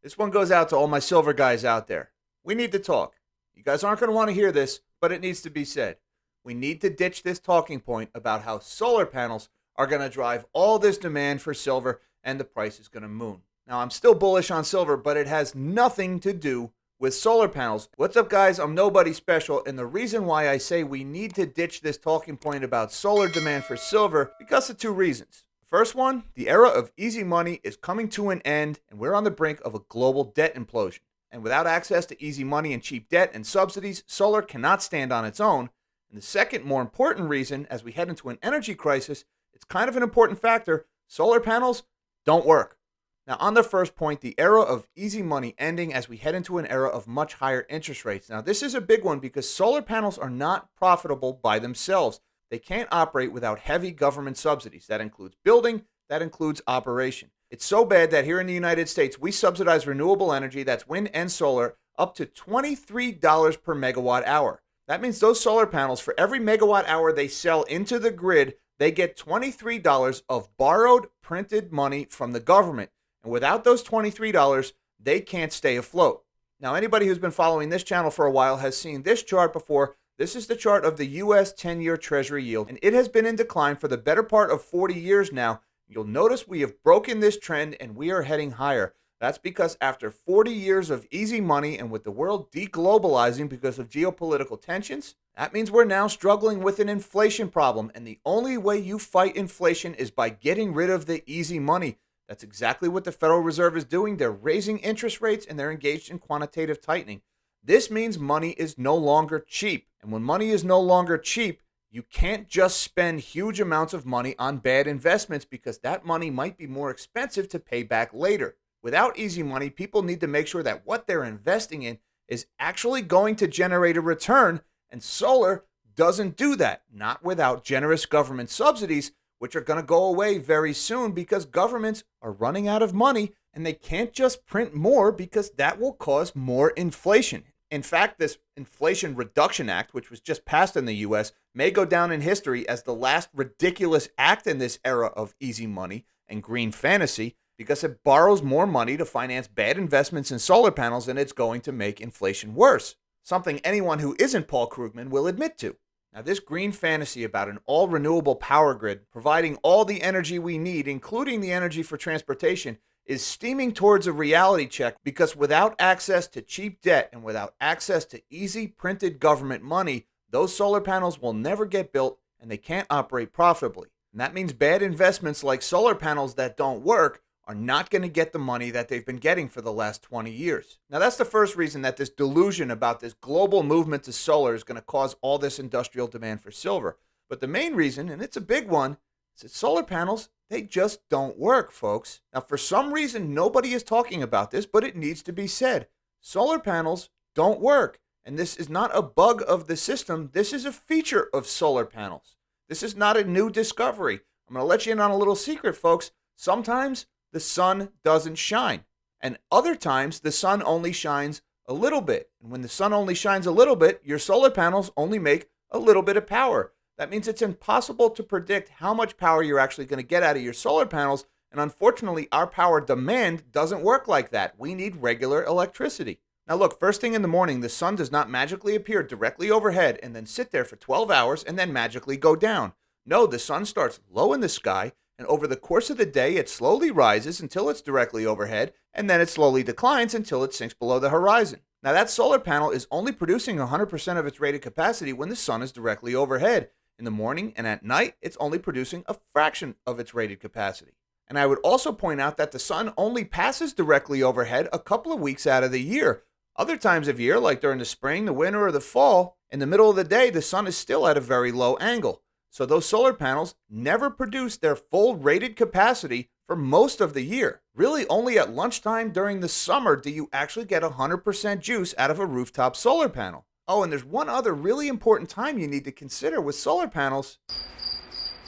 This one goes out to all my silver guys out there. We need to talk. You guys aren't going to want to hear this, but it needs to be said. We need to ditch this talking point about how solar panels are going to drive all this demand for silver and the price is going to moon. Now, I'm still bullish on silver, but it has nothing to do with solar panels. What's up, guys? I'm nobody special, and the reason why I say we need to ditch this talking point about solar demand for silver, because of two reasons. First one, the era of easy money is coming to an end, and we're on the brink of a global debt implosion. And without access to easy money and cheap debt and subsidies, solar cannot stand on its own. And the second, more important reason, as we head into an energy crisis, it's kind of an important factor, solar panels don't work. Now, on the first point, the era of easy money ending as we head into an era of much higher interest rates. Now, this is a big one because solar panels are not profitable by themselves. They can't operate without heavy government subsidies. That includes building, that includes operation. It's so bad that here in the United States, we subsidize renewable energy, that's wind and solar, up to $23 per megawatt hour. That means those solar panels, for every megawatt hour they sell into the grid, they get $23 of borrowed printed money from the government. And without those $23, they can't stay afloat. Now, anybody who's been following this channel for a while has seen this chart before. This is the chart of the U.S. 10-year Treasury yield, and it has been in decline for the better part of 40 years now. You'll notice we have broken this trend and we are heading higher. That's because after 40 years of easy money and with the world deglobalizing because of geopolitical tensions, that means we're now struggling with an inflation problem. And the only way you fight inflation is by getting rid of the easy money. That's exactly what the Federal Reserve is doing. They're raising interest rates and they're engaged in quantitative tightening. This means money is no longer cheap. And when money is no longer cheap, you can't just spend huge amounts of money on bad investments because that money might be more expensive to pay back later. Without easy money, people need to make sure that what they're investing in is actually going to generate a return, and solar doesn't do that, not without generous government subsidies, which are going to go away very soon because governments are running out of money and they can't just print more because that will cause more inflation. In fact, this Inflation Reduction Act, which was just passed in the U.S., may go down in history as the last ridiculous act in this era of easy money and green fantasy because it borrows more money to finance bad investments in solar panels and it's going to make inflation worse. Something anyone who isn't Paul Krugman will admit to. Now, this green fantasy about an all-renewable power grid providing all the energy we need, including the energy for transportation, is steaming towards a reality check because without access to cheap debt and without access to easy printed government money, those solar panels will never get built and they can't operate profitably. And that means bad investments like solar panels that don't work are not going to get the money that they've been getting for the last 20 years. Now, that's the first reason that this delusion about this global movement to solar is going to cause all this industrial demand for silver. But the main reason, and it's a big one, is that solar panels, they just don't work, folks. Now, for some reason, nobody is talking about this, but it needs to be said. Solar panels don't work. And this is not a bug of the system. This is a feature of solar panels. This is not a new discovery. I'm going to let you in on a little secret, folks. Sometimes the sun doesn't shine. And other times, the sun only shines a little bit. And when the sun only shines a little bit, your solar panels only make a little bit of power. That means it's impossible to predict how much power you're actually going to get out of your solar panels. And unfortunately, our power demand doesn't work like that. We need regular electricity. Now look, first thing in the morning, the sun does not magically appear directly overhead and then sit there for 12 hours and then magically go down. No, the sun starts low in the sky, and over the course of the day, it slowly rises until it's directly overhead, and then it slowly declines until it sinks below the horizon. Now that solar panel is only producing 100% of its rated capacity when the sun is directly overhead. In the morning and at night, it's only producing a fraction of its rated capacity. And I would also point out that the sun only passes directly overhead a couple of weeks out of the year. Other times of year, like during the spring, the winter, or the fall, in the middle of the day, the sun is still at a very low angle. So those solar panels never produce their full rated capacity for most of the year. Really, only at lunchtime during the summer do you actually get 100% juice out of a rooftop solar panel. Oh, and there's one other really important time you need to consider with solar panels.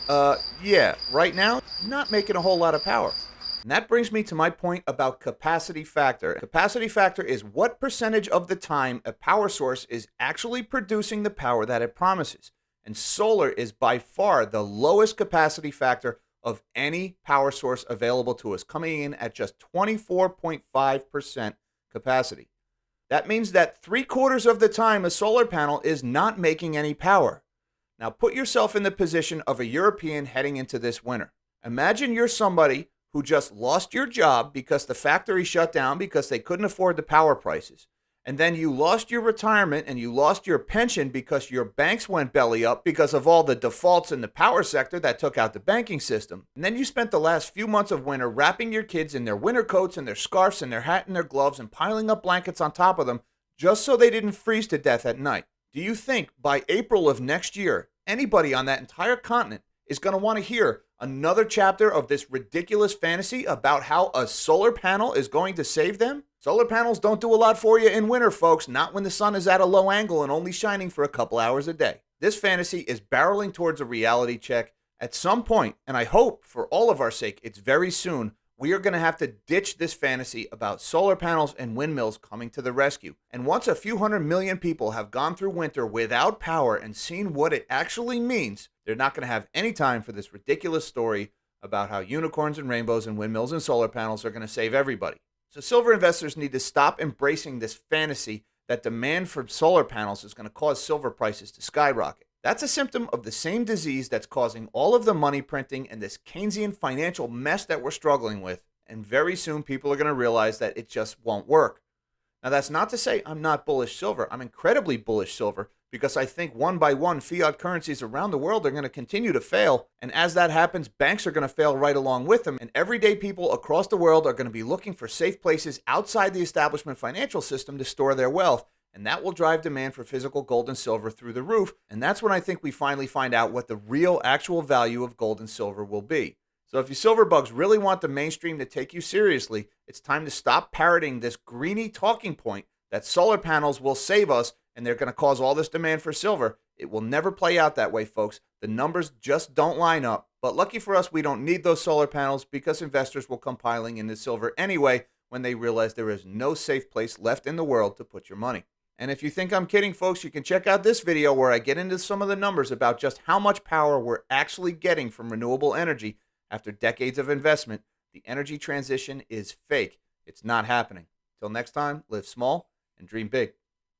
Right now, not making a whole lot of power. And that brings me to my point about capacity factor. Capacity factor is what percentage of the time a power source is actually producing the power that it promises. And solar is by far the lowest capacity factor of any power source available to us, coming in at just 24.5% capacity. That means that 3/4 of the time a solar panel is not making any power. Now put yourself in the position of a European heading into this winter. Imagine you're somebody who just lost your job because the factory shut down because they couldn't afford the power prices. And then you lost your retirement and you lost your pension because your banks went belly up because of all the defaults in the power sector that took out the banking system. And then you spent the last few months of winter wrapping your kids in their winter coats and their scarves and their hat and their gloves and piling up blankets on top of them just so they didn't freeze to death at night. Do you think by April of next year, anybody on that entire continent is going to want to hear another chapter of this ridiculous fantasy about how a solar panel is going to save them? Solar panels don't do a lot for you in winter, folks, not when the sun is at a low angle and only shining for a couple hours a day. This fantasy is barreling towards a reality check at some point, and I hope for all of our sake it's very soon. We are going to have to ditch this fantasy about solar panels and windmills coming to the rescue. And once a few 100 million people have gone through winter without power and seen what it actually means, they're not going to have any time for this ridiculous story about how unicorns and rainbows and windmills and solar panels are going to save everybody. So silver investors need to stop embracing this fantasy that demand for solar panels is going to cause silver prices to skyrocket. That's a symptom of the same disease that's causing all of the money printing and this Keynesian financial mess that we're struggling with. And very soon people are going to realize that it just won't work. Now, that's not to say I'm not bullish silver. I'm incredibly bullish silver because I think one by one fiat currencies around the world are going to continue to fail. And as that happens, banks are going to fail right along with them. And everyday people across the world are going to be looking for safe places outside the establishment financial system to store their wealth. And that will drive demand for physical gold and silver through the roof. And that's when I think we finally find out what the real actual value of gold and silver will be. So if you silver bugs really want the mainstream to take you seriously, it's time to stop parroting this greeny talking point that solar panels will save us and they're going to cause all this demand for silver. It will never play out that way, folks. The numbers just don't line up. But lucky for us, we don't need those solar panels because investors will come piling into silver anyway when they realize there is no safe place left in the world to put your money. And if you think I'm kidding, folks, you can check out this video where I get into some of the numbers about just how much power we're actually getting from renewable energy. After decades of investment, the energy transition is fake. It's not happening. Till next time, live small and dream big.